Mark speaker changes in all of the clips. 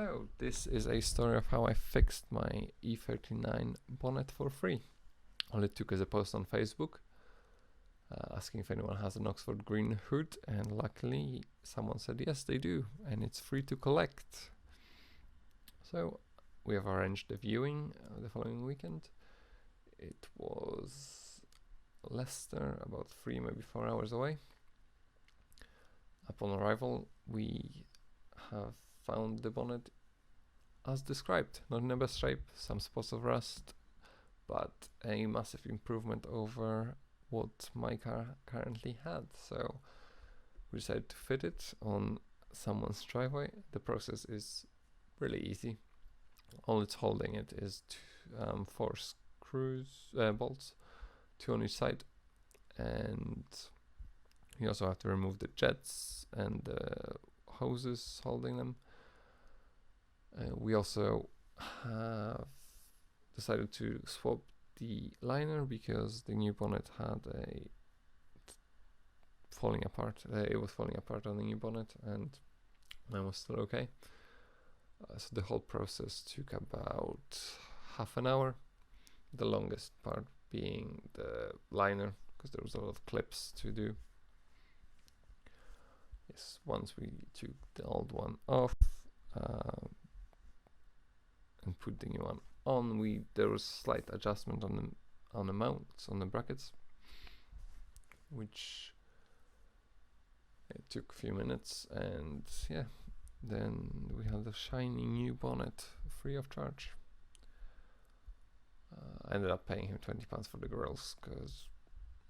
Speaker 1: Hello, this is a story of how I fixed my E39 bonnet for free. All it took is a post on Facebook asking if anyone has an Oxford green hood, and luckily someone said yes they do, and it's free to collect. So we have arranged a viewing the following weekend. It was Leicester, about 3 maybe 4 hours away. Upon arrival we have found the bonnet as described, not in the best shape, some spots of rust, but a massive improvement over what my car currently had. So we decided to fit it on someone's driveway. The process is really easy. All it's holding it is 4 bolts, 2 on each side, and you also have to remove the jets and the hoses holding them. We also have decided to swap the liner because the new bonnet had it was falling apart on the new bonnet, and mine was still okay. So the whole process took about half an hour, the longest part being the liner because there was a lot of clips to do. Yes, once we took the old one off and put the new one on, there was slight adjustment on the mounts, on the brackets, which it took a few minutes, and yeah, then we had a shiny new bonnet free of charge. I ended up paying him £20 for the grills because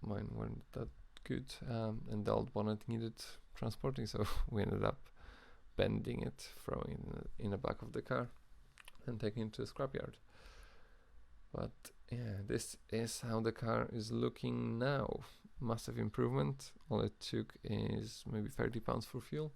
Speaker 1: mine weren't that good, and the old bonnet needed transporting, so we ended up bending it, throwing it in the back of the car and taking it to the scrapyard. But yeah, this is how the car is looking now. Massive improvement. All it took is maybe £30 for fuel.